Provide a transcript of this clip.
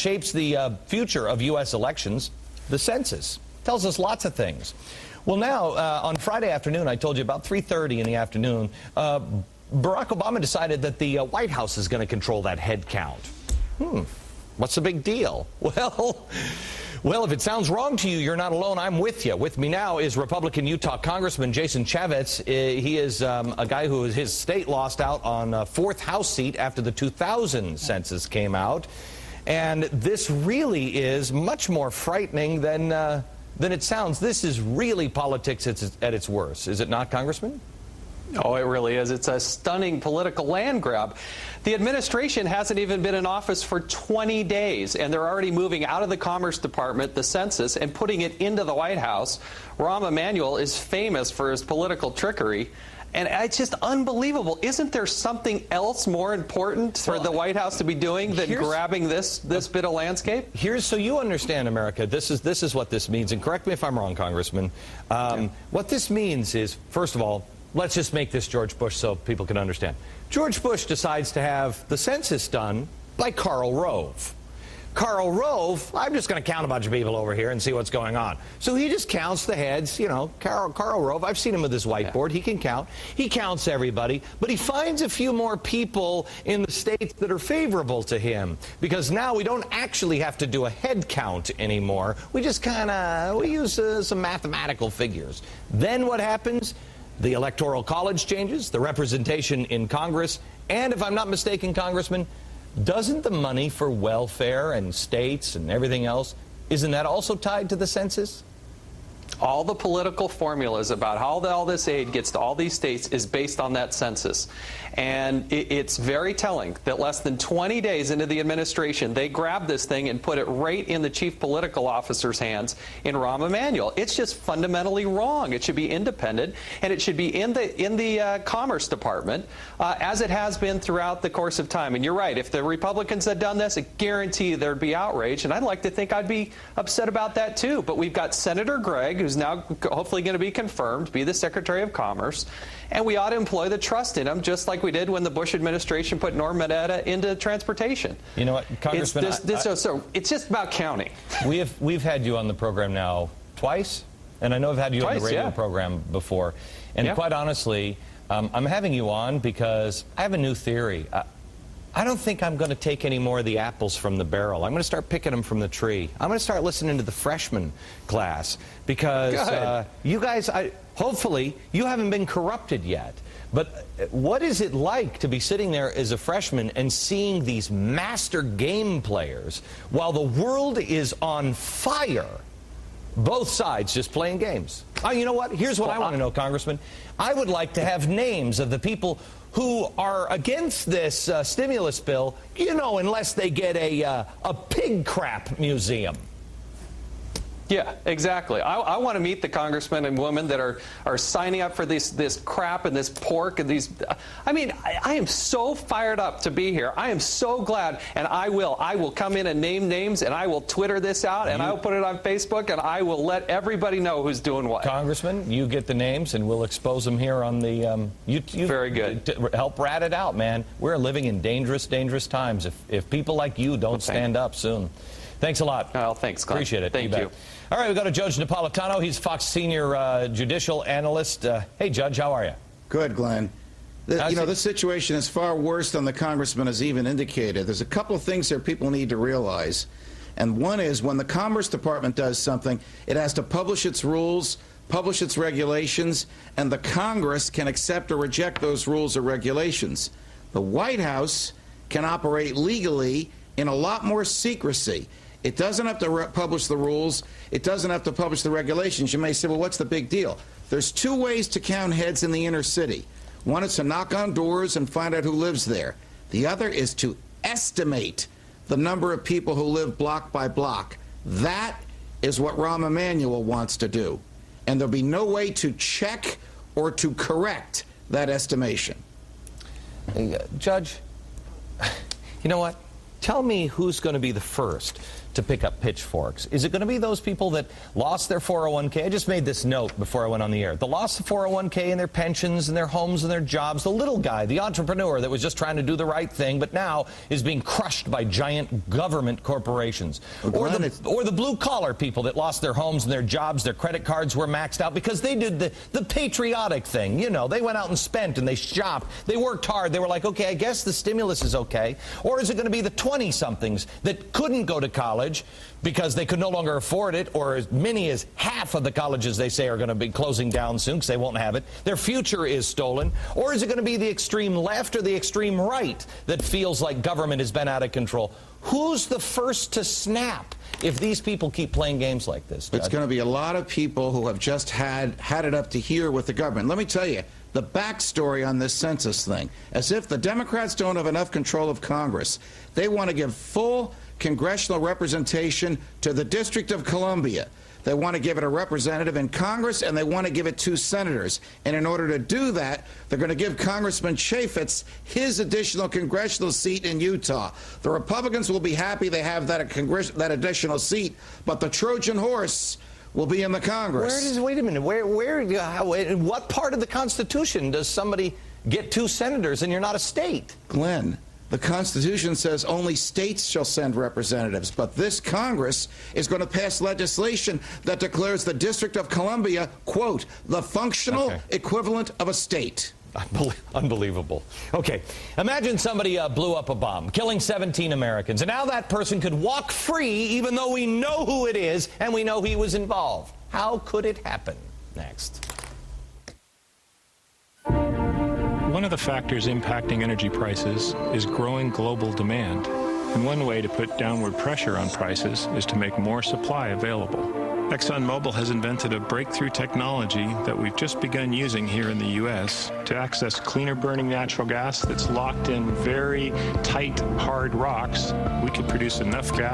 shapes the future of U.S. elections? The census tells us lots of things. Well, now, on Friday afternoon, I told you about 3:30 in the afternoon, Barack Obama decided that the White House is going to control that head count. What's the big deal? Well, if it sounds wrong to you, you're not alone. I'm with you. With me now is Republican Utah Congressman Jason Chaffetz. He is a guy who his state lost out on a 4th House seat after the 2000 census came out. And this really is much more frightening than it sounds. This is really politics at its worst. Is it not, Congressman? Oh, it really is. It's a stunning political land grab. The administration hasn't even been in office for 20 days, and they're already moving out of the Commerce Department, the census, and putting it into the White House. Rahm Emanuel is famous for his political trickery. And it's just unbelievable. Isn't there something else more important for the White House to be doing than grabbing this bit of landscape? So you understand, America, this is what this means. And correct me if I'm wrong, Congressman. What this means is, first of all, let's just make this George Bush so people can understand. George Bush decides to have the census done by Karl Rove. Karl Rove, I'm just going to count a bunch of people over here and see what's going on. So he just counts the heads, you know, Karl Rove. I've seen him with his whiteboard. He can count. He counts everybody, but he finds a few more people in the states that are favorable to him, because now we don't actually have to do a head count anymore. We just we use some mathematical figures. Then what happens? The Electoral College changes, the representation in Congress, and if I'm not mistaken, Congressman, doesn't the money for welfare and states and everything else, isn't that also tied to the census? All the political formulas about how all this aid gets to all these states is based on that census. And it's very telling that less than 20 days into the administration, they grabbed this thing and put it right in the chief political officer's hands in Rahm Emanuel. It's just fundamentally wrong. It should be independent, and it should be in the Commerce Department, as it has been throughout the course of time. And you're right. If the Republicans had done this, I guarantee there'd be outrage. And I'd like to think I'd be upset about that, too. But we've got Senator Gregg, who's now hopefully going to be confirmed, be the Secretary of Commerce, and we ought to employ the trust in him, just like we did when the Bush administration put Norm Mineta into transportation. You know what, Congressman? It's just about counting. We've had you on the program now twice, and I know I've had you on the radio program before. And quite honestly, I'm having you on because I have a new theory. I don't think I'm going to take any more of the apples from the barrel. I'm going to start picking them from the tree. I'm going to start listening to the freshman class, because you guys, hopefully, you haven't been corrupted yet. But what is it like to be sitting there as a freshman and seeing these master game players while the world is on fire? Both sides just playing games. You know what? Here's what I want to know, Congressman. I would like to have names of the people who are against this stimulus bill, you know, unless they get a pig crap museum. Yeah, exactly. I want to meet the congressmen and women that are signing up for this crap and this pork and these. I mean, I am so fired up to be here. I am so glad, and I will come in and name names, and I will Twitter this out, and I will put it on Facebook, and I will let everybody know who's doing what. Congressman, you get the names, and we'll expose them here on the. Very good. Help rat it out, man. We're living in dangerous, dangerous times. If people like you don't stand up soon. Thanks a lot. Well, thanks, Glenn. Appreciate it. Thank you. All right, we got a Judge Napolitano. He's Fox senior judicial analyst. Hey, Judge, how are you? Good, Glenn. This situation is far worse than the congressman has even indicated. There's a couple of things there people need to realize. And one is, when the Commerce Department does something, it has to publish its rules, publish its regulations, and the Congress can accept or reject those rules or regulations. The White House can operate legally in a lot more secrecy. It doesn't have to publish the rules. It doesn't have to publish the regulations. You may say, well, what's the big deal? There's two ways to count heads in the inner city. One is to knock on doors and find out who lives there. The other is to estimate the number of people who live block by block. That is what Rahm Emanuel wants to do. And there'll be no way to check or to correct that estimation. Judge, you know what? tell me who's going to be the first to pick up pitchforks. Is it going to be those people that lost their 401k? I just made this note before I went on the air. They lost the 401k and their pensions and their homes and their jobs. The little guy, the entrepreneur that was just trying to do the right thing, but now is being crushed by giant government corporations. Or the blue-collar people that lost their homes and their jobs, their credit cards were maxed out because they did the patriotic thing. You know, they went out and spent and they shopped. They worked hard. They were like, okay, I guess the stimulus is okay. Or is it going to be the 20-somethings that couldn't go to college because they could no longer afford it, or as many as half of the colleges they say are going to be closing down soon because they won't have it? Their future is stolen. Or is it going to be the extreme left or the extreme right that feels like government has been out of control? Who's the first to snap if these people keep playing games like this, Judge? It's going to be a lot of people who have just had it up to here with the government. Let me tell you the backstory on this census thing. As if the Democrats don't have enough control of Congress, they want to give full congressional representation to the District of Columbia. They want to give it a representative in Congress, and they want to give it 2 senators. And in order to do that, they're going to give Congressman Chaffetz his additional congressional seat in Utah. The Republicans will be happy they have that additional seat, but the Trojan horse will be in the Congress. Wait a minute. In what part of the Constitution does somebody get 2 senators and you're not a state? Glenn, the Constitution says only states shall send representatives, but this Congress is going to pass legislation that declares the District of Columbia, quote, the functional equivalent of a state. Unbelievable. Okay, imagine somebody blew up a bomb, killing 17 Americans, and now that person could walk free even though we know who it is and we know he was involved. How could it happen? Next. One of the factors impacting energy prices is growing global demand. And one way to put downward pressure on prices is to make more supply available. ExxonMobil has invented a breakthrough technology that we've just begun using here in the U.S. to access cleaner burning natural gas that's locked in very tight, hard rocks. We could produce enough gas